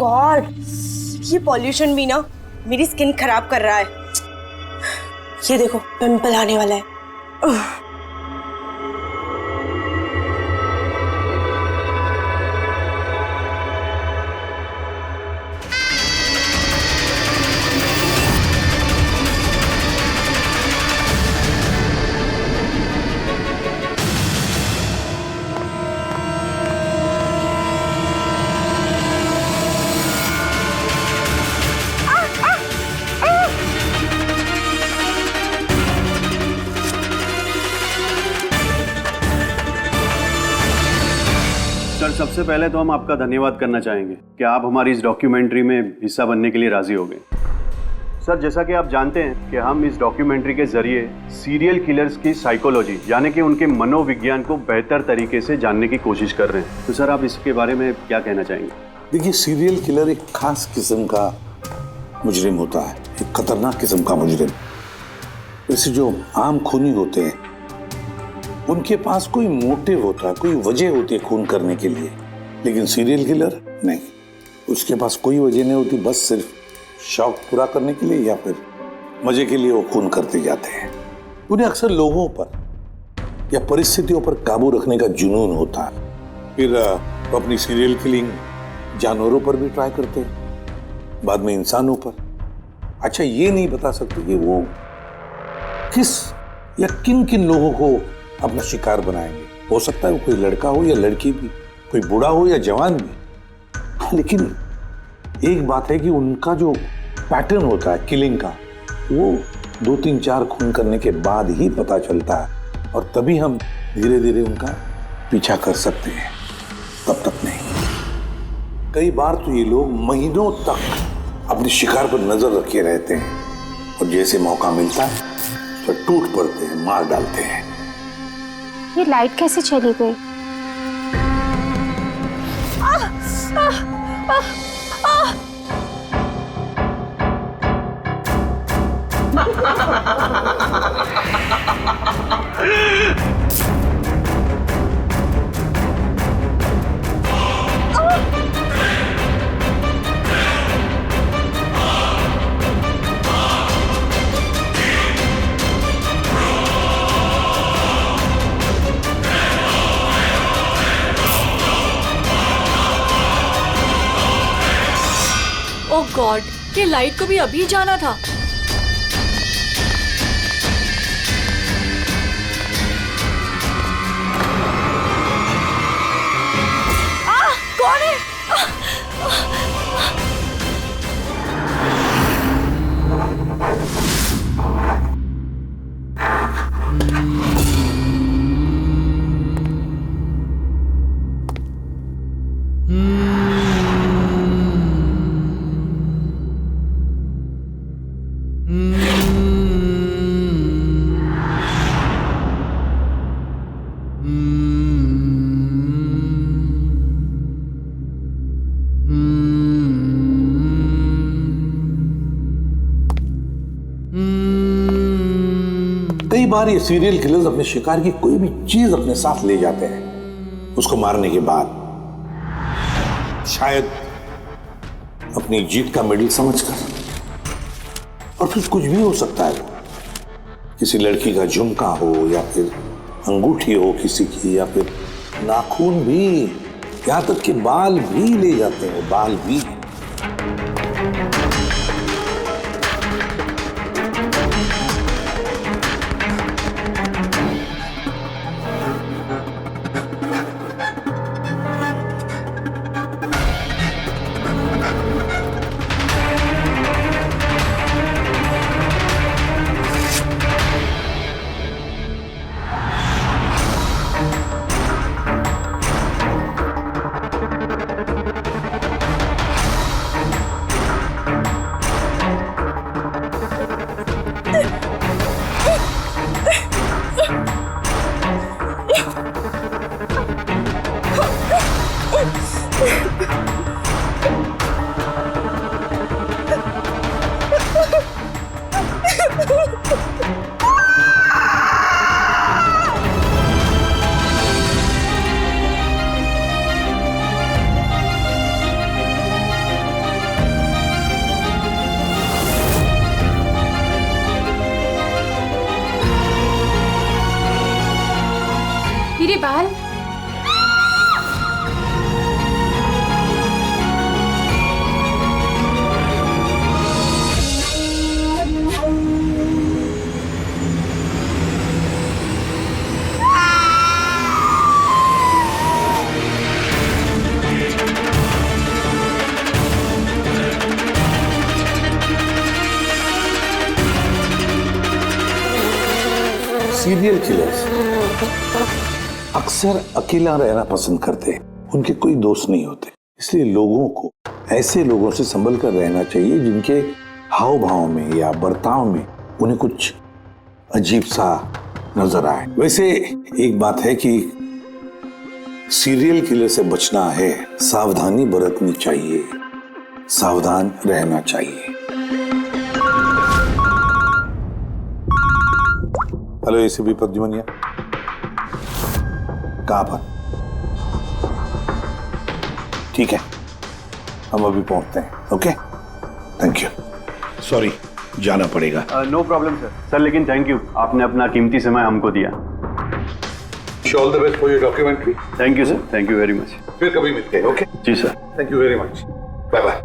God, ये pollution भी ना मेरी स्किन खराब कर रहा है। ये देखो पिंपल आने वाला है। सर, सबसे पहले तो हम आपका धन्यवाद करना चाहेंगे कि आप हमारी इस डॉक्यूमेंट्री में हिस्सा बनने के लिए राजी हो गए। सर, जैसा कि आप जानते हैं कि हम इस डॉक्यूमेंट्री के जरिए सीरियल किलर्स की साइकोलॉजी यानी कि उनके मनोविज्ञान को बेहतर तरीके से जानने की कोशिश कर रहे हैं। तो सर, आप इसके बारे में क्या कहना चाहेंगे? देखिए, सीरियल किलर एक खास किस्म का मुजरिम होता है, एक खतरनाक किस्म का मुजरिम। वैसे जो आम खूनी होते हैं उनके पास कोई मोटिव होता है, कोई वजह होती है खून करने के लिए, लेकिन सीरियल किलर नहीं, उसके पास कोई वजह नहीं होती, बस सिर्फ शौक पूरा करने के लिए या फिर मजे के लिए वो खून करते जाते हैं। उन्हें अक्सर लोगों पर या परिस्थितियों पर काबू रखने का जुनून होता है। फिर वो अपनी सीरियल किलिंग जानवरों पर भी ट्राई करते हैं, बाद में इंसानों पर। अच्छा, ये नहीं बता सकते कि वो किस या किन किन लोगों को अपना शिकार बनाएंगे। हो सकता है वो कोई लड़का हो या लड़की भी, कोई बूढ़ा हो या जवान भी। लेकिन एक बात है कि उनका जो पैटर्न होता है किलिंग का, वो 2-3-4 खून करने के बाद ही पता चलता है, और तभी हम धीरे धीरे उनका पीछा कर सकते हैं, तब तक नहीं। कई बार तो ये लोग महीनों तक अपने शिकार पर नजर रखे रहते हैं, और जैसे मौका मिलता है तो टूट पड़ते हैं, मार डालते हैं। ये लाइट कैसे चली गई? ओह गॉड, ये लाइट को भी अभी जाना था। कौन है? कई बार ये सीरियल किलर्स अपने शिकार की कोई भी चीज अपने साथ ले जाते हैं, उसको मारने के बाद शायद अपनी जीत का मेडल समझकर। और फिर कुछ भी हो सकता है, किसी लड़की का झुमका हो या फिर अंगूठी हो किसी की, या फिर नाखून भी, यहां तक कि बाल भी ले जाते हैं, बाल भी। मेरे बाल। सीरियल किलर्स अक्सर अकेला रहना पसंद करते हैं। उनके कोई दोस्त नहीं होते, इसलिए लोगों को ऐसे लोगों से संभल कर रहना चाहिए जिनके हाव भाव में या बर्ताव में उन्हें कुछ अजीब सा नजर आए। वैसे एक बात है कि सीरियल किलर से बचना है, सावधानी बरतनी चाहिए, सावधान रहना चाहिए। हेलो एसीपी प्रद्युमनिया, कहां पर? ठीक है, हम अभी पहुंचते हैं। Okay, thank you. सॉरी, जाना पड़ेगा। No problem sir. सर लेकिन थैंक यू, आपने अपना कीमती समय हमको दिया। All the best for your documentary. Thank you sir, thank you very much. फिर कभी मिलते हैं। ओके जी sir. Thank you very much. Bye bye.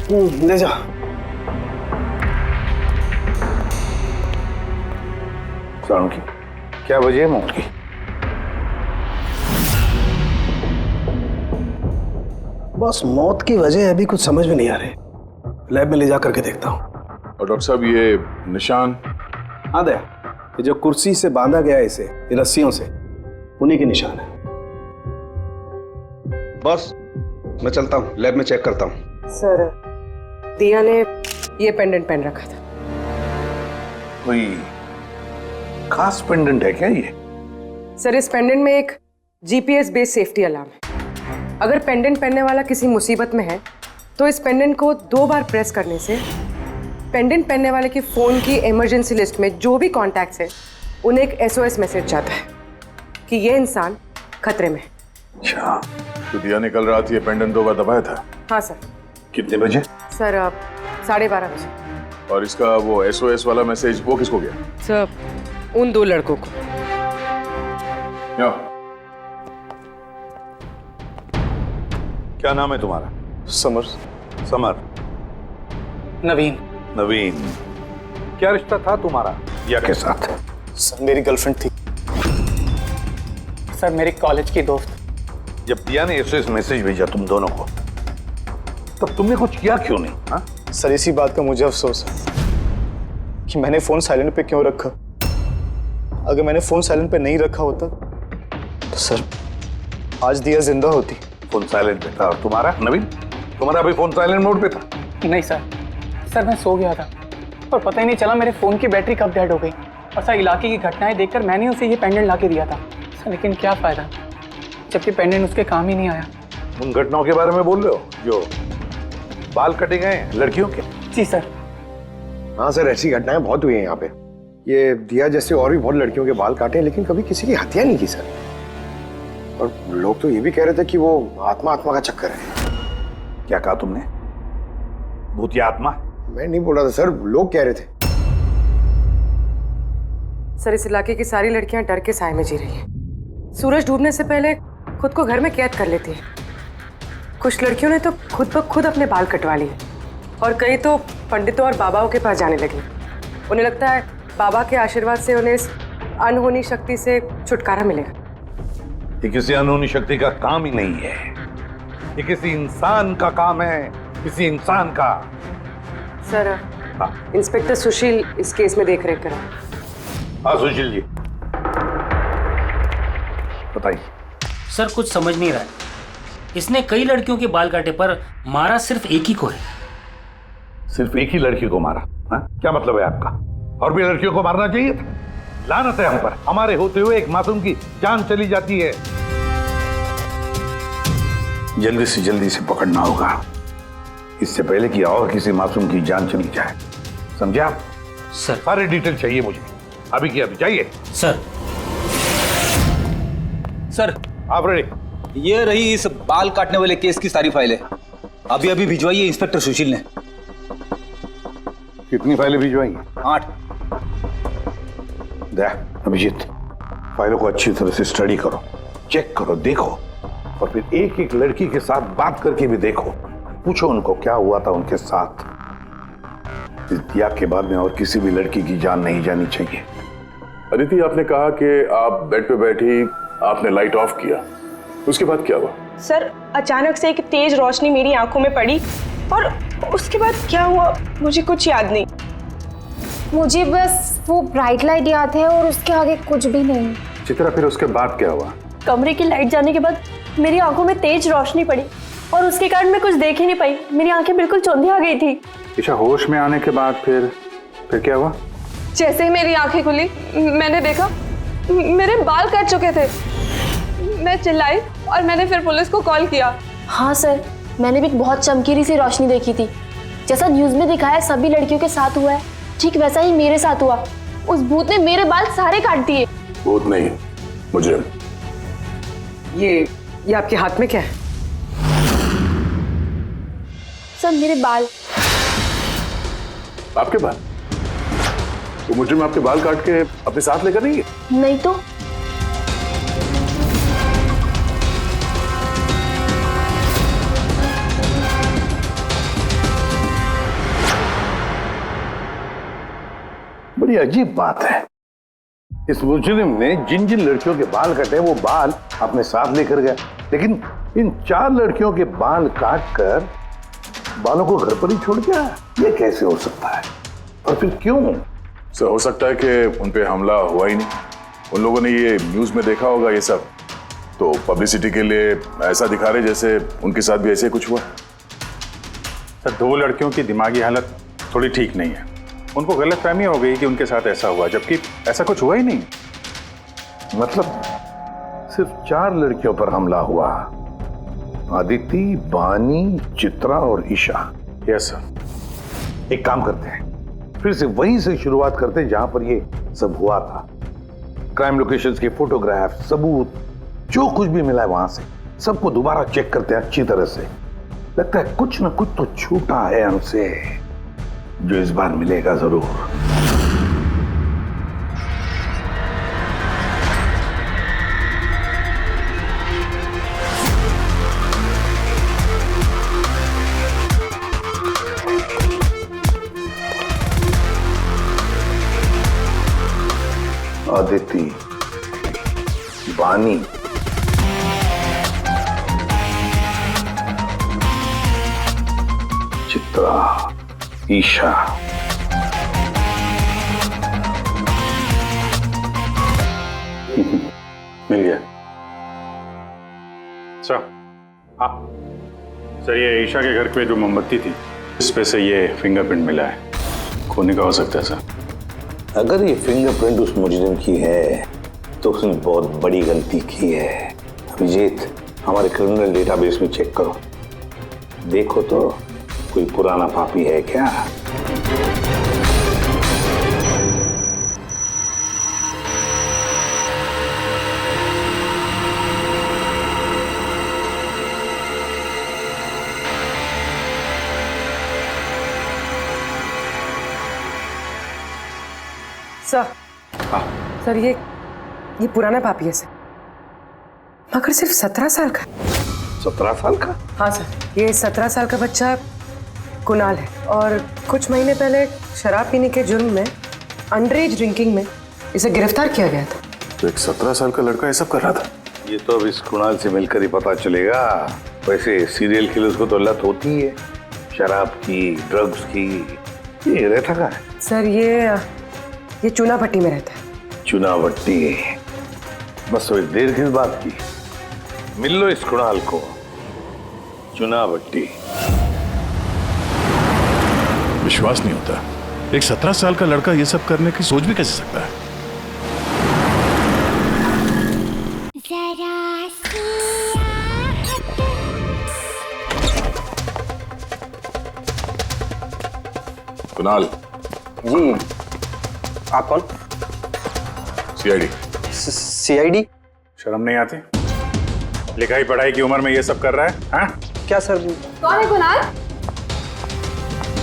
ले जा। सारों की क्या वजह है मौत की? बस मौत की वजह अभी कुछ समझ में नहीं आ रही। लैब में ले जा करके देखता हूँ। और डॉक्टर साहब ये निशान? हाँ दया, ये जो कुर्सी से बांधा गया है इसे, ये रस्सियों से, उन्हीं के निशान है। बॉस, मैं चलता हूँ, लैब में चेक करता हूँ। सर, दिया ने ये पेंडेंट पहन रखा था। कोई खास पेंडेंट है क्या ये? सर, इस पेंडेंट में एक जीपीएस बेस्ड सेफ्टी अलार्म है। अगर पेंडेंट पहनने वाला किसी मुसीबत में है तो इस पेंडेंट को 2 बार प्रेस करने से पेंडेंट पहनने वाले की फोन की इमरजेंसी लिस्ट में जो भी कॉन्टैक्ट्स है उन्हें एक SOS मैसेज जाता है कि ये इंसान खतरे में है। अच्छा, तो दिया ने कल रात ये पेंडेंट 2 बार दबाया था? हाँ सर। कितने बजे? सर, 12:30 बजे। और इसका वो SOS वाला मैसेज वो किसको गया? सर, उन 2 लड़कों को। या। क्या नाम है तुम्हारा? समर। समर। नवीन। नवीन। क्या रिश्ता था तुम्हारा दिया के साथ? सर, मेरी गर्लफ्रेंड थी। सर, मेरी कॉलेज की दोस्त। जब दिया ने SOS मैसेज भेजा तुम दोनों को, तब तुमने कुछ किया क्यों नहीं? हा? सर, इसी बात का मुझे अफसोस है कि मैंने फोन साइलेंट पे क्यों रखा। अगर मैंने फोन साइलेंट पे नहीं रखा होता तो सर आज दिया जिंदा होती। फोन साइलेंट पे था। और तुम्हारा नवीन, तुम्हारा अभी फोन साइलेंट मोड पे था? नहीं सर, मैं सो गया था और पता ही नहीं चला मेरे फोन की बैटरी कब डेड हो गई। और सर, इलाके की घटनाएं देखकर मैंने उसे ये पेंडेंट ला के दिया था सर, लेकिन क्या फायदा जबकि पेंडेंट उसके काम ही नहीं आया। उन घटनाओं के बारे में बोल रहे हो जो बाल कटे गए लड़कियों के? जी सर। हाँ सर, ऐसी घटनाएं बहुत हुई हैं यहाँ पे। ये दिया जैसे और भी बहुत लड़कियों के बाल काटे हैं, लेकिन कभी किसी की हत्या नहीं की सर। और लोग तो ये भी कह रहे थे कि वो आत्मा का चक्कर है। क्या कहा तुमने? भूत या आत्मा? मैं नहीं बोल रहा था सर, लोग कह रहे थे। सर, इस इलाके की सारी लड़कियां डर के साए में जी रही हैं। सूरज डूबने से पहले खुद को घर में कैद कर लेती हैं। कुछ लड़कियों ने तो खुद ब खुद अपने बाल कटवा लिए और कई तो पंडितों और बाबाओं के पास जाने लगी। उन्हें लगता है बाबा के आशीर्वाद से उन्हें इस अनहोनी शक्ति से छुटकारा मिलेगा। ये किसी अनहोनी शक्ति का काम ही नहीं है, ये किसी इंसान का काम है, किसी इंसान का। सर, इंस्पेक्टर सुशील इस केस में देख रेख करा। हाँ सुशील जी, बताइए। सर, कुछ समझ नहीं रहा है। इसने कई लड़कियों के बाल काटे पर मारा सिर्फ एक ही को है। सिर्फ एक ही लड़की को मारा? हा? क्या मतलब है आपका? और भी लड़कियों को मारना चाहिए था? लानत है हम पर, हमारे होते हुए एक मासूम की जान चली जाती है। जल्दी से पकड़ना होगा, इससे पहले कि और किसी मासूम की जान चली जाए। समझे आप? सर, सारे डिटेल चाहिए मुझे, अभी की अभी। चाहिए सर। सर आप रेडी? ये रही इस बाल काटने वाले केस की सारी फाइलें। अभी अभी भिजवाई है इंस्पेक्टर सुशील ने। कितनी फाइलें भिजवाई? 8। अभिजीत, फाइलों को अच्छी तरह से स्टडी करो, चेक करो, देखो, और फिर एक एक लड़की के साथ बात करके भी देखो। पूछो उनको क्या हुआ था उनके साथ। इस दिया के बाद में और किसी भी लड़की की जान नहीं जानी चाहिए। अदिति, आपने कहा कि आप बेड पे बैठी, आपने लाइट ऑफ किया, उसके बाद क्या हुआ? सर अचानक से एक तेज रोशनी मेरी आंखों में पड़ी और उसके बाद क्या हुआ मुझे कुछ याद नहीं। मुझे बस वो ब्राइट लाइट याद है और उसके आगे कुछ भी नहीं। चित्रा, फिर उसके बाद क्या हुआ? कमरे की लाइट जाने के बाद मेरी आंखों में तेज रोशनी पड़ी और उसके कारण मैं कुछ देख ही नहीं पाई। मेरी आंखें बिल्कुल चौंधी आ गई थी। ईशा, होश में आने के बाद फिर क्या हुआ? जैसे ही मेरी आंखें खुली मैंने देखा मेरे बाल कट चुके थे। मैं चिल्लाई और मैंने फिर पुलिस को कॉल किया। हाँ सर, मैंने भी बहुत चमकीली सी रोशनी देखी थी। जैसा न्यूज में दिखाया सभी लड़कियों के साथ हुआ है, ठीक वैसा ही मेरे साथ हुआ। उस भूत ने मेरे बाल सारे काट दिए। भूत नहीं, मुजरिम। ये आपके हाथ में क्या है? सर मेरे बाल। आपके बाल? वो मुजरिम आपके बाल काट के अपने साथ लेकर नहीं है? नहीं तो। बड़ी अजीब बात है, इस मुजरिम ने जिन जिन लड़कियों के बाल कटे वो बाल अपने साथ लेकर गया, लेकिन इन 4 लड़कियों के बाल काट कर बालों को घर पर ही छोड़ गया। ये कैसे हो सकता है और फिर क्यों? सर, हो सकता है कि उन पे हमला हुआ ही नहीं। उन लोगों ने ये न्यूज में देखा होगा ये सब, तो पब्लिसिटी के लिए ऐसा दिखा रहे जैसे उनके साथ भी ऐसे कुछ हुआ। सर, 2 लड़कियों की दिमागी हालत थोड़ी ठीक नहीं है। उनको गलतफहमी हो गई कि उनके साथ ऐसा हुआ, जबकि ऐसा कुछ हुआ ही नहीं। मतलब सिर्फ 4 लड़कियों पर हमला हुआ? अदिति, बानी, चित्रा और ईशा। Yes sir. एक काम करते हैं, फिर से वहीं से शुरुआत करते हैं जहां पर ये सब हुआ था। क्राइम लोकेशंस के फोटोग्राफ, सबूत, जो कुछ भी मिला है वहां से सबको दोबारा चेक करते हैं अच्छी तरह से। लगता है कुछ ना कुछ तो छूटा है हमसे, जो इस बार मिलेगा जरूर। अदिति, बानी, चित्रा, ईशा। मिल गया सर। हाँ सर, ये ईशा के घर पे जो मोमबत्ती थी इस पे से ये फिंगरप्रिंट मिला है। खोने का हो सकता है सर। अगर ये फिंगरप्रिंट उस मुजरिम की है तो उसने बहुत बड़ी गलती की है। अभिजीत, हमारे क्रिमिनल डेटाबेस में चेक करो, देखो तो कोई पुराना पापी है क्या? सर, सर ये पुराना पापी है सर, मगर सिर्फ 17 साल का। 17 साल का? हाँ सर, ये 17 साल का बच्चा कुणाल है और कुछ महीने पहले शराब पीने के जुर्म में, अंडर एज ड्रिंकिंग में इसे गिरफ्तार किया गया था। तो एक 17 साल का लड़का ये सब कर रहा था? ये तो अब इस कुणाल से मिलकर ही पता चलेगा। वैसे सीरियल किलर्स को तो लत होती है शराब की, ड्रग्स की। ये रहता कहाँ है? सर ये चूना भट्टी में रहता है। चूना भट्टी? बस तो देर किस बात की, मिल लो इस कुणाल को। चूना भट्टी। विश्वास नहीं होता, एक 17 साल का लड़का ये सब करने की सोच भी कैसे सकता है? कुणाल जी, आप कौन? सीआईडी। सीआईडी? शर्म नहीं आती? लिखाई पढ़ाई की उम्र में ये सब कर रहा है? हाँ? क्या सर? कौन है कुणाल?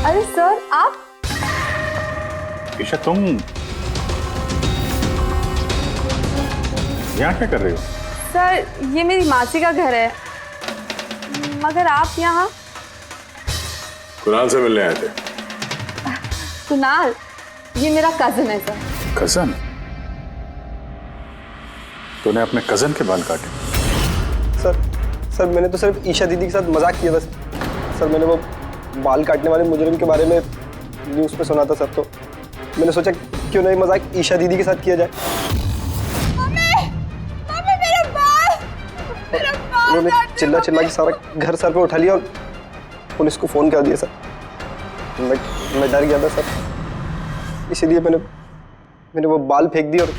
अरे सर आप? ईशा तुम यहाँ क्या कर रही हो? सर ये मेरी मासी का घर है, मगर आप यहाँ? कुणाल से मिलने आए थे। कुणाल ये मेरा कजिन है सर। कजन? तूने अपने कजन के बाल काटे? सर मैंने तो सिर्फ ईशा दीदी के साथ मजाक किया था सर। मैंने वो बाल काटने वाले मुजरिम के बारे में न्यूज़ पे सुना था सर, तो मैंने सोचा क्यों नहीं मजाक ईशा दीदी के साथ किया जाए। उन्होंने चिल्ला के सारा घर सर पे उठा लिया और पुलिस को फोन कर दिया सर। मैं डर गया था सर, इसीलिए मैंने वो बाल फेंक दिए और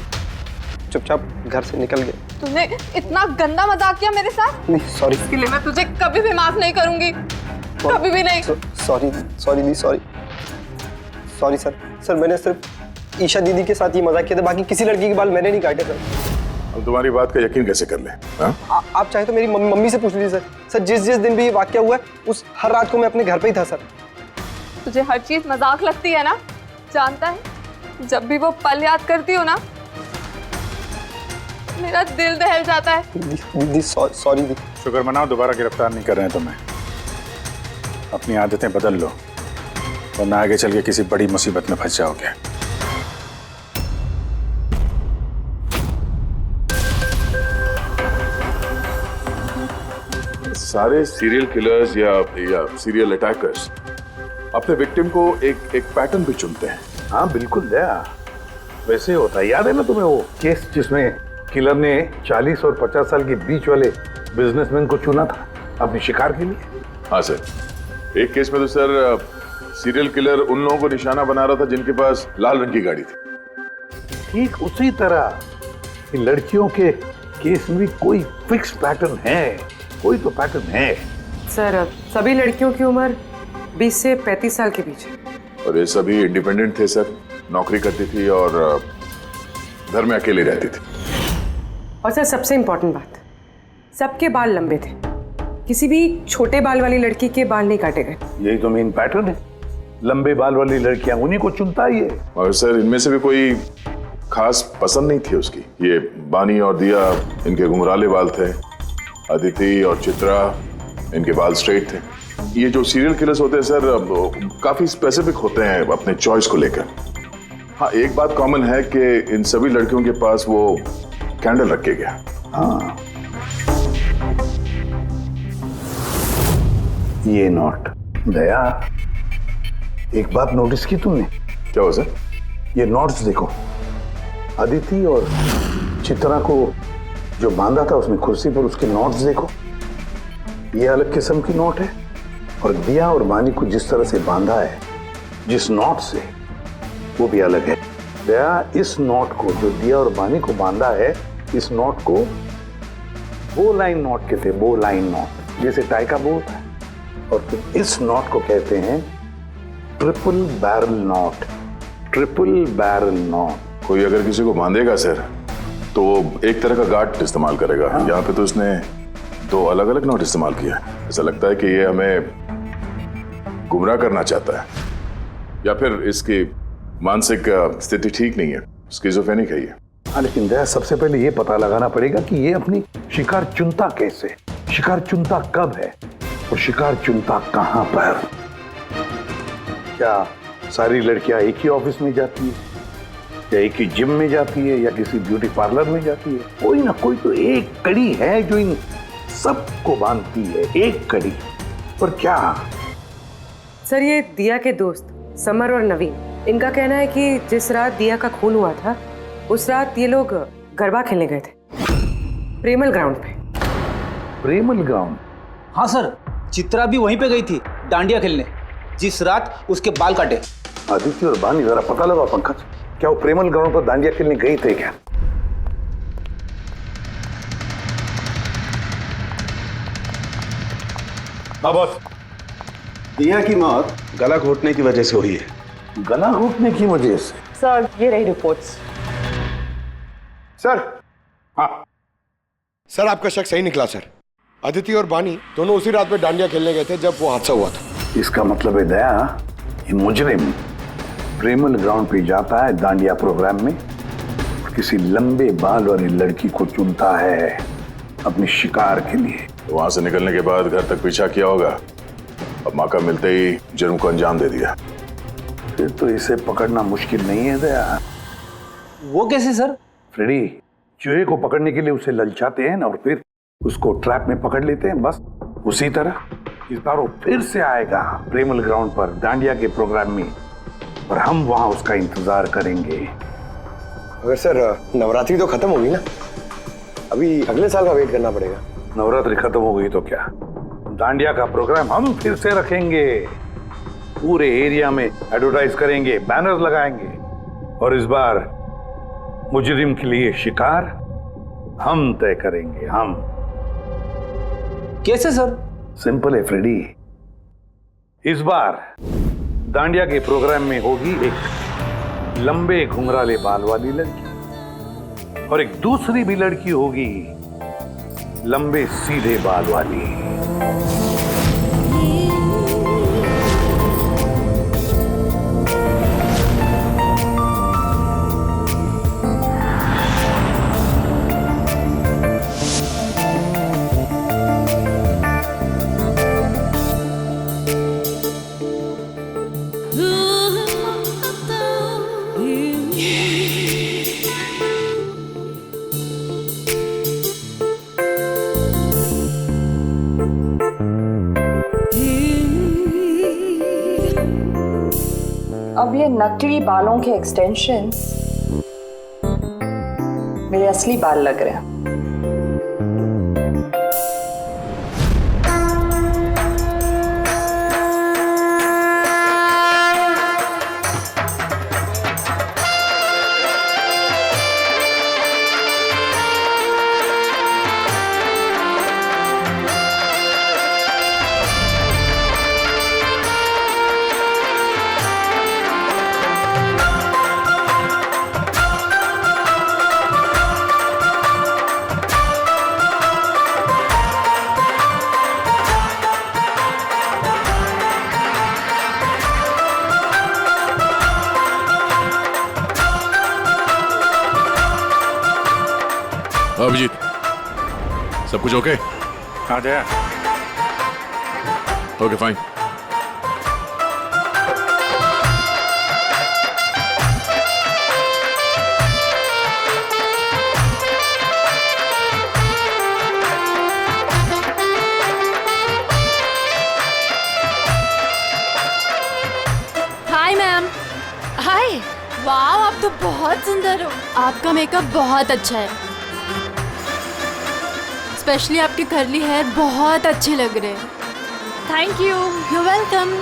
चुपचाप घर से निकल गया। तूने इतना गंदा मजाक किया मेरे साथ? नहीं सॉरी। इसके लिए मैं तुझे कभी भी माफ नहीं करूंगी, कभी भी नहीं। सॉरी दी, सॉरी सर। मैंने सिर्फ ईशा दीदी के साथ ही मजाक किया था, बाकी किसी लड़की के बाल मैंने नहीं काटे सर। अब तुम्हारी बात का यकीन कैसे कर ले? आप चाहे तो मेरी मम्मी से पूछ लीजिए सर। जिस दिन भी ये वाकया हुआ है उस हर रात को मैं अपने घर पे ही था सर। तुझे हर चीज मजाक लगती है ना, जानता है? जब भी वो पल याद करती हो ना, मेरा दिल दहल जाता है। दीदी सॉरी दी। शुक्र मनाओ दोबारा गिरफ्तार नहीं कर रहे हैं तुम्हें। अपनी आदतें बदल लो वरना आगे चल के किसी बड़ी मुसीबत में फंस जाओगे। सारे सीरियल किलर्स या सीरियल अटैकर्स अपने विक्टिम को एक पैटर्न भी चुनते हैं। हाँ बिल्कुल दया, वैसे होता है। याद है ना तुम्हें वो केस जिसमें किलर ने 40 और 50 साल के बीच वाले बिजनेसमैन को चुना था अपने शिकार के लिए? हाँ सर, एक केस में तो सर सीरियल किलर उन लोगों को निशाना बना रहा था जिनके पास लाल रंग की गाड़ी थी। ठीक उसी तरह लड़कियों के केस में भी कोई फिक्स पैटर्न है, कोई तो पैटर्न है। सर सभी लड़कियों की उम्र 20 से 35 साल के बीच है। और ये सभी इंडिपेंडेंट थे सर, नौकरी करती थी और घर में अकेले रहती थी। और सर सबसे इम्पोर्टेंट बात, सबके बाल लंबे थे, किसी भी छोटे बाल वाली लड़की के बाल नहीं काटे गए। यही तो मेन पैटर्न है, लंबे बाल वाली लड़कियां उन्हीं को चुनता ही है। और सर इनमें से भी कोई खास पसंद नहीं थी उसकी। ये बानी और दिया, इनके घुंघराले बाल थे। अदिति और चित्रा, इनके बाल स्ट्रेट थे। ये जो सीरियल किलर्स होते हैं सर काफी स्पेसिफिक होते हैं अपने चॉइस को लेकर। हाँ एक बात कॉमन है कि इन सभी लड़कियों के पास वो कैंडल रख के गया। हाँ ये नोट दया, एक बात नोटिस की तुमने? क्या हो सर? ये नोट्स देखो, अदिति और चित्रा को जो बांधा था उसने कुर्सी पर, उसके नोट्स देखो, ये अलग किस्म की नोट है। और दिया और बानी को जिस तरह से बांधा है जिस नोट से, वो भी अलग है। दया इस नोट को जो दिया और बानी को बांधा है, इस नोट को बो लाइन नोट कहते हैं, बो लाइन नोट, जैसे टाई का बो होता है। और फिर इस नोट को कहते हैं triple barrel note, triple barrel note. कोई अगर किसी को बांधेगा सर तो एक तरह का गार्ड इस्तेमाल करेगा। हाँ। यहाँ पे तो इसने दो अलग अलग नोट इस्तेमाल किया। ऐसा लगता है कि ये हमें गुमराह करना चाहता है, या फिर इसकी मानसिक स्थिति ठीक नहीं है, स्किज़ोफ्रेनिक है ये। हाँ लेकिन दया, सबसे पहले ये पता लगाना पड़ेगा कि ये अपनी शिकार चुनता कैसे, शिकार चुनता कब है और शिकार चुनता कहां पर। क्या सारी लड़कियां एक ही ऑफिस में जाती है, या एक ही जिम में जाती है, या किसी ब्यूटी पार्लर में जाती है? कोई ना कोई तो एक कड़ी है जो इन सबको बांधती है, एक कड़ी। पर क्या? सर ये दिया के दोस्त समर और नवीन, इनका कहना है कि जिस रात दिया का खून हुआ था उस रात ये लोग गरबा खेलने गए थे प्रेमल ग्राउंड पे। प्रेमल ग्राउंड? हाँ सर, चित्रा भी वहीं पे गई थी डांडिया खेलने जिस रात उसके बाल काटे। आदित्य और बानी जरा पता लगा पंकज, क्या वो प्रेमल ग्राउंड पर डांडिया खेलने गई थे क्या? बॉस, दिया की मौत गला घोटने की वजह से हुई है। गला घोटने की वजह से? सर ये रही रिपोर्ट्स। सर, हाँ सर, आपका शक सही निकला सर। अदिति और बानी दोनों उसी रात में डांडिया खेलने गए थे जब वो हादसा हुआ था। इसका मतलब है दया, ये मुजरिम प्रेमल ग्राउंड पे जाता है डांडिया प्रोग्राम में, किसी लंबे बाल वाली लड़की को चुनता है अपने शिकार के लिए। तो वहां से निकलने के बाद घर तक पीछा किया होगा, अब मौका मिलते ही जुर्म को अंजाम दे दिया। फिर तो इसे पकड़ना मुश्किल नहीं है दया। वो कैसे सर? फ्रेडी, चूहे को पकड़ने के लिए उसे ललचाते हैं ना, और फिर उसको ट्रैप में पकड़ लेते हैं, बस उसी तरह इस बार वो फिर से आएगा प्रेमल ग्राउंड पर डांडिया के प्रोग्राम में, और हम वहां उसका इंतजार करेंगे। अगर सर नवरात्रि तो खत्म होगी ना, अभी अगले साल का वेट करना पड़ेगा। नवरात्रि खत्म हो गई तो क्या, डांडिया का प्रोग्राम हम फिर से रखेंगे, पूरे एरिया में एडवर्टाइज करेंगे, बैनर लगाएंगे, और इस बार मुजरिम के लिए शिकार हम तय करेंगे। हम कैसे सर? सिंपल है फ्रेडी, इस बार डांडिया के प्रोग्राम में होगी एक लंबे घुंघराले बाल वाली लड़की, और एक दूसरी भी लड़की होगी लंबे सीधे बाल वाली। अब ये नकली बालों के एक्सटेंशंस मेरे असली बाल लग रहे हैं। अभिजीत, सब कुछ ओके? हाँ Jaya. Okay fine. Hi ma'am. Hi, वाह आप तो बहुत सुंदर हो। आपका मेकअप बहुत अच्छा है, स्पेशली आपके कर्ली हेयर बहुत अच्छे लग रहे हैं। Thank you. You welcome.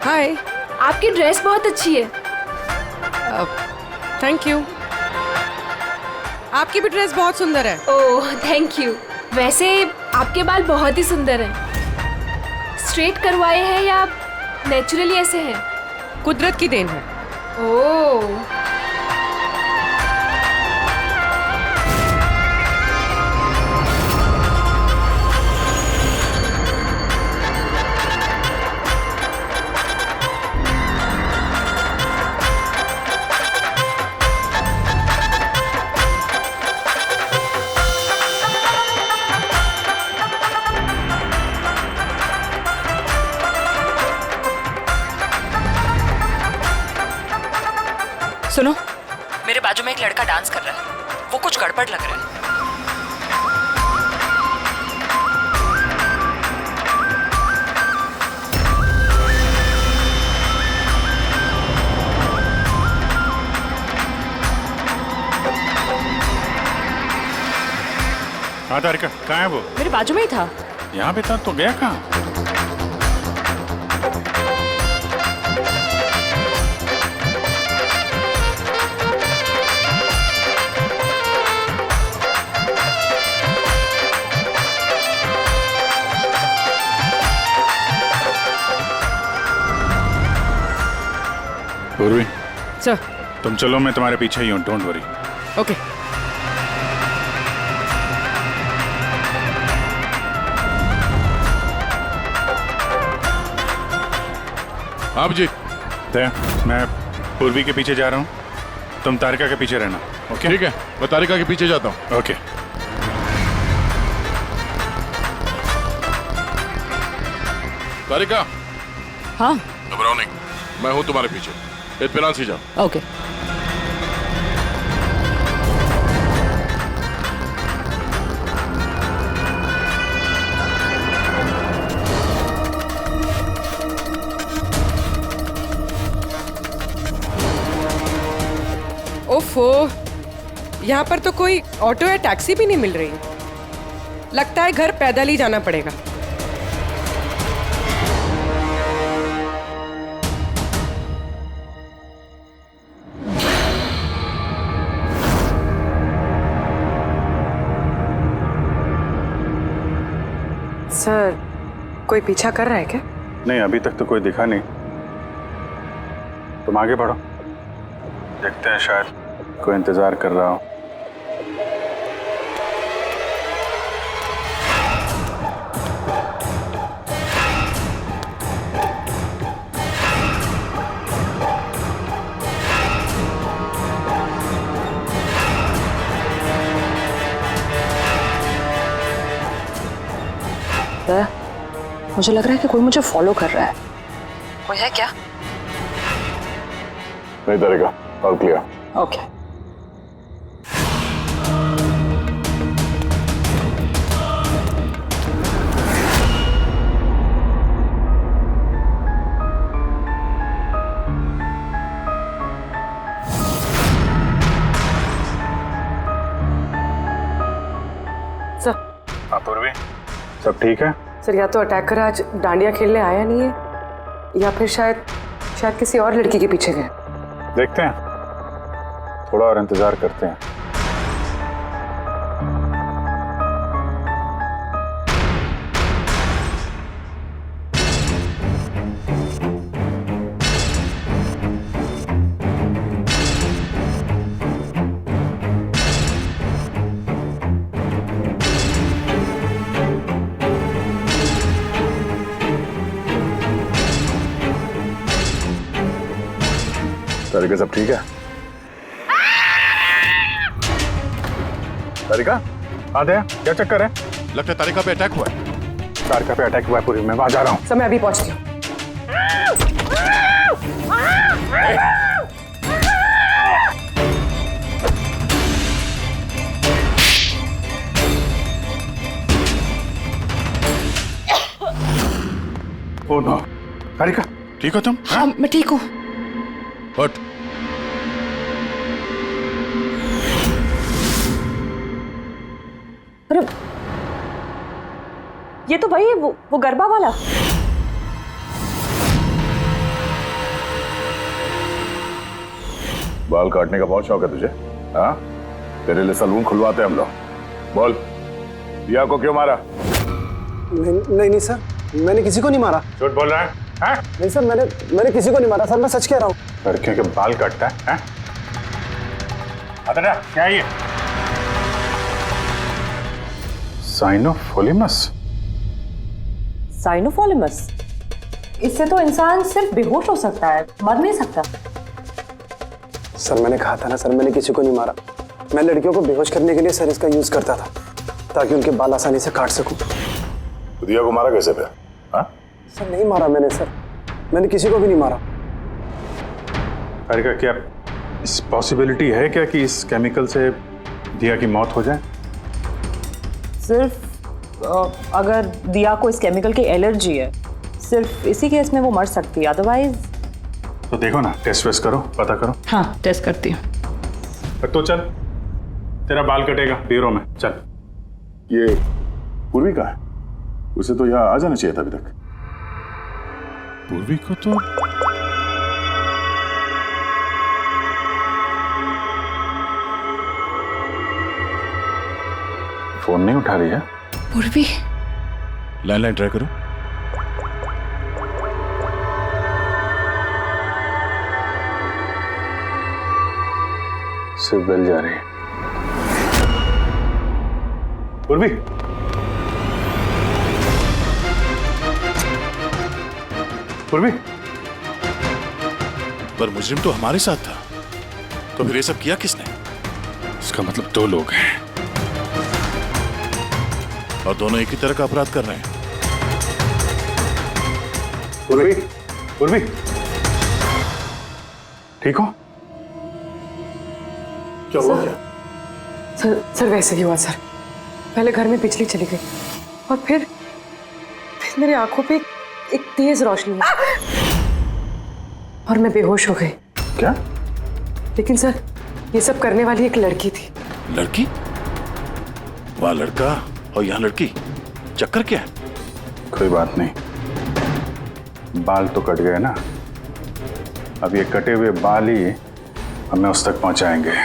Hi. आपकी ड्रेस बहुत अच्छी है। Thank you. आपकी भी ड्रेस बहुत सुंदर है। Oh thank you. वैसे आपके बाल बहुत ही सुंदर हैं। स्ट्रेट करवाए हैं या नेचुरली ऐसे हैं? कुदरत की देन है। ओह सुनो, मेरे बाजू में एक लड़का डांस कर रहा है, वो कुछ गड़बड़ लग रहा है। हाँ तारिका, कहाँ है वो? मेरे बाजू में ही था। यहाँ पे था तो गया कहाँ? पूर्वी, सर। तुम चलो, मैं तुम्हारे पीछे ही हूँ, डोंट वरी। ओके। आप जी। मैं पूर्वी के पीछे जा रहा हूँ, तुम तारिका के पीछे रहना। ओके ठीक है, मैं तारिका के पीछे जाता हूँ। ओके। तारिका। हाँ। घबराओ नहीं, मैं हूँ तुम्हारे पीछे, इत्मीनान से जाओ। ओके। ओफो, यहाँ पर तो कोई ऑटो या टैक्सी भी नहीं मिल रही। लगता है घर पैदल ही जाना पड़ेगा। सर, कोई पीछा कर रहा है क्या? नहीं, अभी तक तो कोई दिखा नहीं। तुम आगे बढ़ो, देखते हैं, शायद कोई इंतजार कर रहा हो। मुझे लग रहा है कि कोई मुझे फॉलो कर रहा है। कोई है क्या? नहीं तारिका, ऑल क्लियर। ओके। सर। हाँ पूर्वी, सब ठीक है? सर, या तो अटैकर आज डांडिया खेलने आया नहीं है, या फिर शायद किसी और लड़की के पीछे गए। देखते हैं, थोड़ा और इंतजार करते हैं। तारिका, सब ठीक है? तारिका, आ गया? क्या चक्कर है? लगता है तारिका पे अटैक हुआ है। तारिका पे अटैक हुआ है पूरी, मैं वहां जा रहा हूँ। सर, मैं अभी पहुंचती हूँ। ओ नो, तारिका, ठीक हो तुम? हाँ, मैं ठीक हूँ। हट। अरे, ये तो भाई वो गरबा वाला। बाल काटने का बहुत शौक है तुझे? हाँ, तेरे लिए सलून खुलवाते हम लोग। बोल, दिया को क्यों मारा? नहीं सर, मैंने किसी को नहीं मारा। झूठ बोल रहा है? हाँ? नहीं सर, मैंने किसी को नहीं मारा सर, मैं सच कह रहा हूँ। लड़कियों के बाल काटता है? हाँ? क्या है ये? साइनोफोलिमस? साइनोफोलिमस? इससे तो इंसान सिर्फ बेहोश हो सकता है, मर नहीं सकता। सर, मैंने कहा था ना सर, मैंने किसी को नहीं मारा। मैं लड़कियों को बेहोश करने के लिए सर इसका यूज करता था, ताकि उनके बाल आसानी से काट सकूं। दिया को मारा कैसे पे? हाँ? सर, नहीं मारा मैंने सर, मैंने किसी को भी नहीं मारा। तारिका, क्या इस पॉसिबिलिटी है क्या कि इस केमिकल से दिया की मौत हो जाए? सिर्फ अगर दिया को इस केमिकल की एलर्जी है, सिर्फ इसी केस में वो मर सकती है, अदरवाइज। तो देखो ना, टेस्ट वेस्ट करो, पता करो। हाँ, टेस्ट करती हूँ। तो चल, तेरा बाल कटेगा ब्यूरो में, चल। ये पूर्वी का है, उसे तो यहाँ आ जाना चाहिए था अभी तक। पूर्वी को तो फोन नहीं उठा रही है। पूर्वी, लैंडलाइन ट्राई करो। सिर्फ बेल जा रही है। पूर्वी, पूर्वी, पर मुजरिम तो हमारे साथ था, तो फिर ये सब किया किसने? इसका मतलब दो लोग हैं और दोनों एक ही तरह का अपराध कर रहे हैं। पूर्वी, पूर्वी, ठीक हो? क्या हुआ? क्या सर वैसे ही हुआ सर। पहले घर में बिजली चली गई और फिर मेरी आंखों पे एक तेज रोशनी आई और मैं बेहोश हो गई। क्या? लेकिन सर ये सब करने वाली एक लड़की थी। लड़की? वहां लड़का और यहाँ लड़की, चक्कर क्या है? कोई बात नहीं, बाल तो कट गए ना, अब ये कटे हुए बाल ही हमें उस तक पहुंचाएंगे।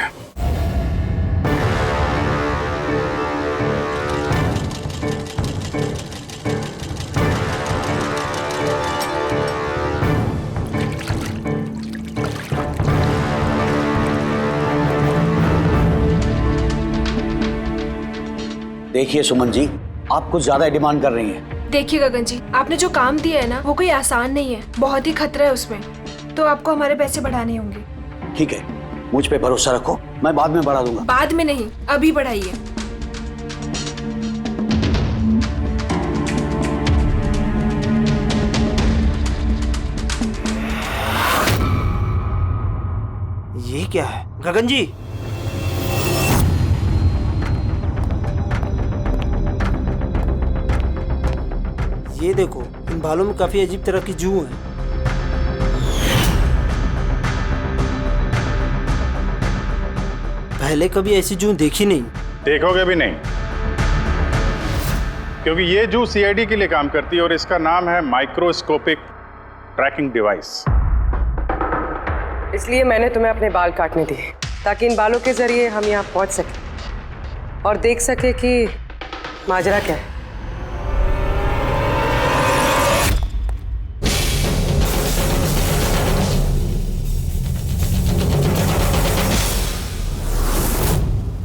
देखिए सुमन जी, आप कुछ ज्यादा डिमांड कर रही हैं। देखिए गगन जी, आपने जो काम दिया है ना वो कोई आसान नहीं है, बहुत ही खतरा है उसमें, तो आपको हमारे पैसे बढ़ाने होंगे। ठीक है, मुझ पे भरोसा रखो, मैं बाद में बढ़ा दूंगा। बाद में नहीं, अभी बढ़ाइए। ये क्या है गगन जी? ये देखो, इन बालों में काफी अजीब तरह की जू है। पहले कभी ऐसी जू देखी नहीं। देखोगे भी नहीं, क्योंकि ये जू सीआईडी के लिए काम करती है और इसका नाम है माइक्रोस्कोपिक ट्रैकिंग डिवाइस। इसलिए मैंने तुम्हें अपने बाल काटने दिए ताकि इन बालों के जरिए हम यहाँ पहुँच सके और देख सके कि माजरा क्या है।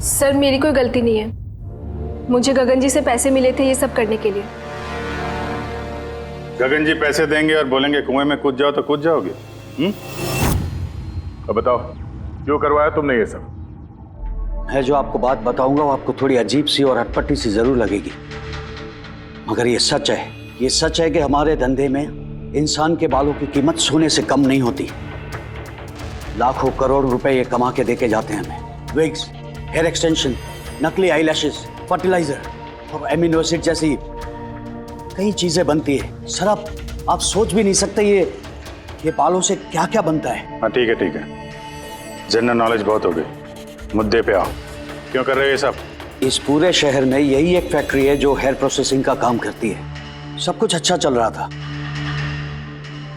सर मेरी कोई गलती नहीं है, मुझे गगन जी से पैसे मिले थे ये सब करने के लिए। गगन जी पैसे देंगे और बोलेंगे कुएं में कूद जाओ तो कूद जाओगे? अब बताओ, क्यों करवाया तुमने ये सब? मैं जो आपको बात बताऊंगा वो आपको थोड़ी अजीब सी और अटपटी सी जरूर लगेगी, मगर ये सच है। ये सच है कि हमारे धंधे में इंसान के बालों की कीमत सोने से कम नहीं होती। लाखों करोड़ रुपए ये कमा के देके जाते हैं हमें। विग्स, हेयर एक्सटेंशन, नकली आईलैशेस, फर्टिलाइजर और एमिनो एसिड जैसी कई चीजें बनती है। सर आप सोच भी नहीं सकते ये बालों से क्या क्या बनता है। हाँ ठीक है, जनरल नॉलेज बहुत हो गई, मुद्दे पे आओ। क्यों कर रहे हो ये सब? इस पूरे शहर में यही एक फैक्ट्री है जो हेयर प्रोसेसिंग का काम करती है। सब कुछ अच्छा चल रहा था,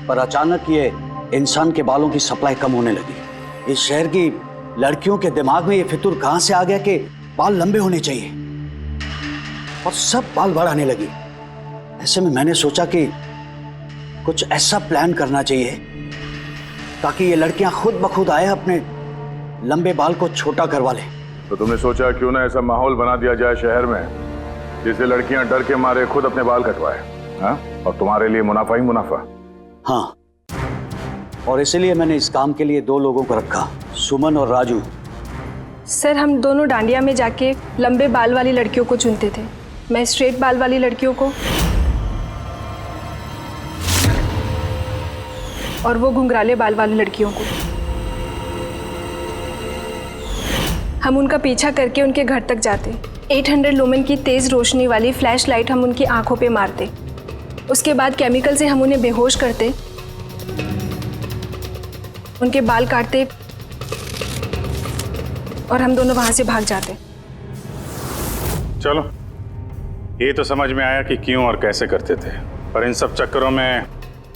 पर अचानक ये इंसान के बालों की सप्लाई कम होने लगी। इस शहर की लड़कियों के दिमाग में ये फितूर कहां से आ गया कि बाल लंबे होने चाहिए, और सब बाल बढ़ाने लगी। ऐसे में मैंने सोचा कि कुछ ऐसा प्लान करना चाहिए ताकि ये लड़कियां खुद ब खुद आए अपने लंबे बाल को छोटा करवा लें। तो तुमने सोचा क्यों ना ऐसा माहौल बना दिया जाए शहर में जिससे लड़कियां डर के मारे खुद अपने बाल कटवाए, हाँ? और तुम्हारे लिए मुनाफा ही मुनाफा। हाँ, और इसलिए मैंने इस काम के लिए दो लोगों को रखा, सुमन और राजू। सर हम दोनों डांडिया में जाके लंबे बाल वाली लड़कियों को चुनते थे, मैं स्ट्रेट बाल वाली लड़कियों को और वो घुंघराले बाल वाली लड़कियों को। हम उनका पीछा करके उनके घर तक जाते, 800 लुमेन की तेज रोशनी वाली फ्लैश लाइट हम उनकी आंखों पे मारते, उसके बाद केमिकल से हम उन्हें बेहोश करते, उनके बाल काटते और हम दोनों वहां से भाग जाते। चलो ये तो समझ में आया कि क्यों और कैसे करते थे, पर इन सब चक्करों में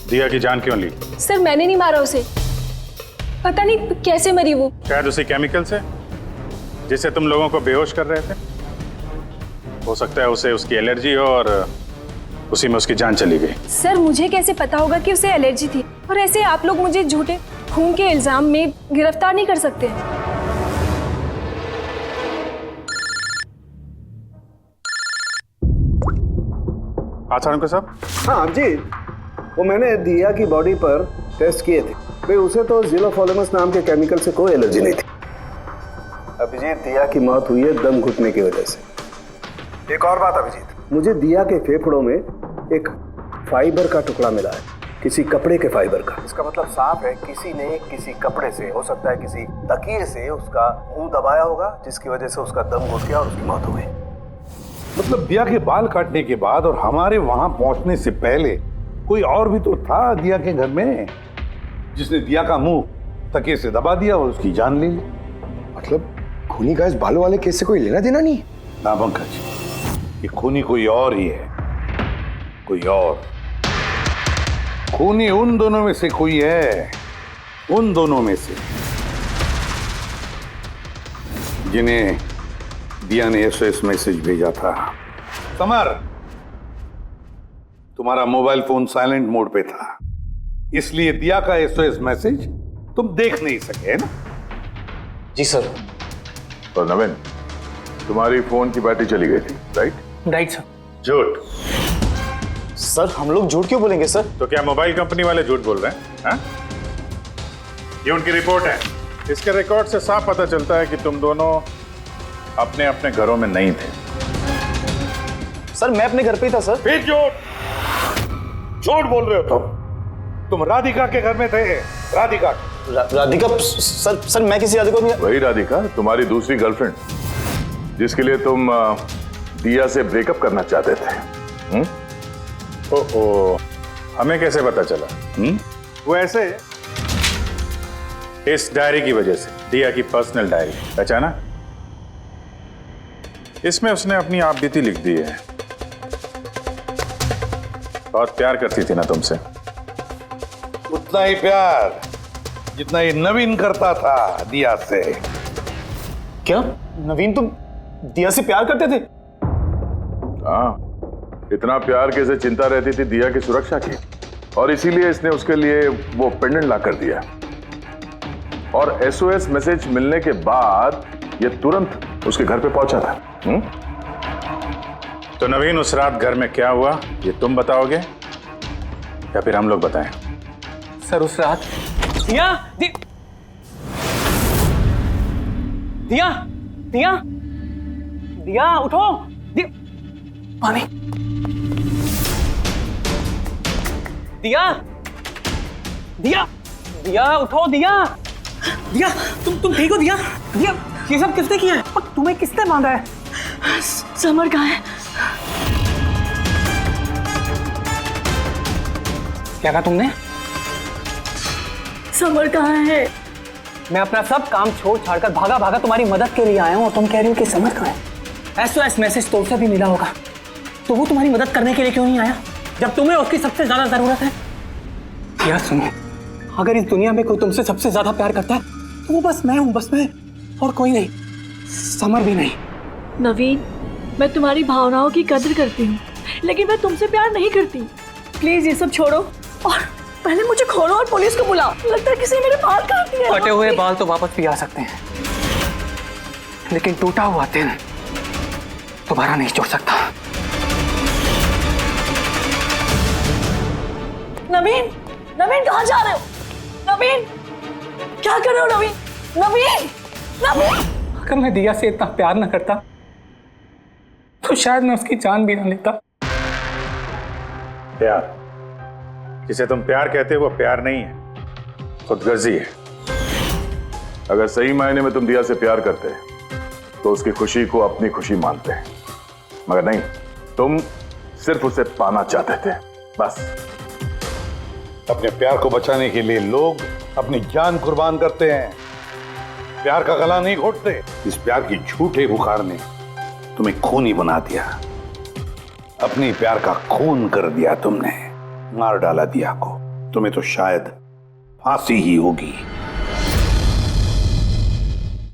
दिया की जान क्यों ली? सर मैंने नहीं मारा उसे, पता नहीं कैसे मरी वो। शायद उसी केमिकल से जिससे तुम लोगों को बेहोश कर रहे थे। हो सकता है उसे उसकी एलर्जी हो और उसी में उसकी जान चली गई। सर मुझे कैसे पता होगा कि उसे एलर्जी थी, और ऐसे आप लोग मुझे झूठे खून के इल्जाम में गिरफ्तार नहीं कर सकते। अच्छा उनके साहब। हाँ अभिजीत, वो मैंने दिया की बॉडी पर टेस्ट किए थे भाई, उसे तो ज़िलोफॉर्मस नाम के केमिकल से कोई एलर्जी नहीं थी। अभिजीत, दिया की मौत हुई है दम घुटने की वजह से। एक और बात अभिजीत, मुझे दिया के फेफड़ों में एक फाइबर का टुकड़ा मिला है, किसी कपड़े के फाइबर का। इसका मतलब साफ है किसी ने किसी कपड़े से, हो सकता है किसी तकिए से, उसका मुंह दबाया होगा, जिसकी वजह से उसका दम घुट गया और उसकी मौत हो गई। मतलब दिया के बाल काटने के बाद और हमारे वहां पहुंचने से पहले कोई और भी तो था दिया के घर में, जिसने दिया का मुंह तकिए से दबा दिया और उसकी जान ले ली। मतलब खूनी का इस बालों वाले केस से कोई लेना देना नहीं? ना पंकज, ये खूनी कोई और ही है, कोई और। खूनी उन दोनों में से कोई है, उन दोनों में से जिन्हें दिया ने एसओएस मैसेज भेजा था। समर, तुम्हारा मोबाइल फोन साइलेंट मोड पे था, इसलिए दिया का एसओएस मैसेज तुम देख नहीं सके, है ना? जी सर। और नवीन, तुम्हारी फोन की बैटरी चली गई थी, राइट? Right sir. झूठ। सर हम लोग झूठ क्यों बोलेंगे सर? तो क्या मोबाइल कंपनी वाले झूठ बोल रहे हैं? हाँ? ये उनकी रिपोर्ट है। इसके रिकॉर्ड से साफ पता चलता है कि तुम दोनों अपने अपने घरों में नहीं थे। सर मैं अपने घर पे ही था सर। फिर झूठ बोल रहे हो तुम राधिका के घर में थे। राधिका राधिका सर मैं किसी राधिका नहीं। वही राधिका, तुम्हारी दूसरी गर्लफ्रेंड, जिसके लिए तुम दिया से ब्रेकअप करना चाहते थे। ओह, हमें कैसे पता चला? वो ऐसे, इस डायरी की वजह से, दिया की पर्सनल डायरी, पहचाना? इसमें उसने अपनी आप बीती लिख दी है। बहुत प्यार करती थी ना तुमसे। उतना ही प्यार जितना ये नवीन करता था दिया से। क्या नवीन तुम दिया से प्यार करते थे? हाँ, इतना प्यार कि इसे चिंता रहती थी दिया की सुरक्षा की, और इसीलिए इसने उसके लिए वो पेंडेंट ला कर दिया। और एसओएस मैसेज मिलने के बाद ये तुरंत उसके घर पे पहुंचा था। तो नवीन, उस रात घर में क्या हुआ ये तुम बताओगे या फिर हम लोग बताएं? सर उस रात दिया दिया दिया दिया उठो। दिया पानी। दिया दिया दिया उठो। दिया दिया तुम ठीक हो? दिया दिया ये सब किसने किया है? तुम्हें किसने बांधा है? समर कहाँ है? क्या कहा तुमने? समर कहाँ है? मैं अपना सब काम छोड़ छाड़कर भागा भागा तुम्हारी मदद के लिए आया हूँ और तुम कह रही हो कि समर कहाँ है? एसओएस मैसेज तो उसे भी मिला होगा, तो वो तुम्हारी मदद करने के लिए क्यों नहीं आया जब तुम्हें उसकी सबसे ज्यादा जरूरत है? यार सुनो, अगर इस दुनिया में कोई तुमसे सबसे ज्यादा प्यार करता है तो वो बस मैं हूँ, बस मैं, और कोई नहीं, समर भी नहीं। नवीन, मैं तुम्हारी भावनाओं की कदर करती हूँ, लेकिन मैं तुमसे प्यार नहीं करती। प्लीज ये सब छोड़ो और पहले मुझे खोलो और पुलिस को बुलाओ। लगता है किसी ने मेरे बाल काट दिए। कटे हुए बाल तो वापस भी आ सकते हैं, लेकिन टूटा हुआ दिल दोबारा नहीं जोड़ सकता। नवीन, नवीन कहाँ जा रहे हो? नवीन, क्या कर रहे हो? नवीन, नवीन, नवीन। अगर मैं दिया से इतना प्यार न करता तो शायद मैं उसकी जान भी न लेता। प्यार, जिसे तुम प्यार कहते हो वो प्यार नहीं है, खुदगर्जी है। अगर सही मायने में तुम दिया से प्यार करते तो उसकी खुशी को अपनी खुशी मानते, मगर नहीं, तुम सिर्फ उसे पाना चाहते थे, बस। अपने प्यार को बचाने के लिए लोग अपनी जान कुर्बान करते हैं, प्यार का गला नहीं घोटते। इस प्यार की झूठे बुखार ने तुम्हें खूनी बना दिया, अपनी प्यार का खून कर दिया तुमने, मार डाला दिया को। तुम्हें तो शायद फांसी ही होगी।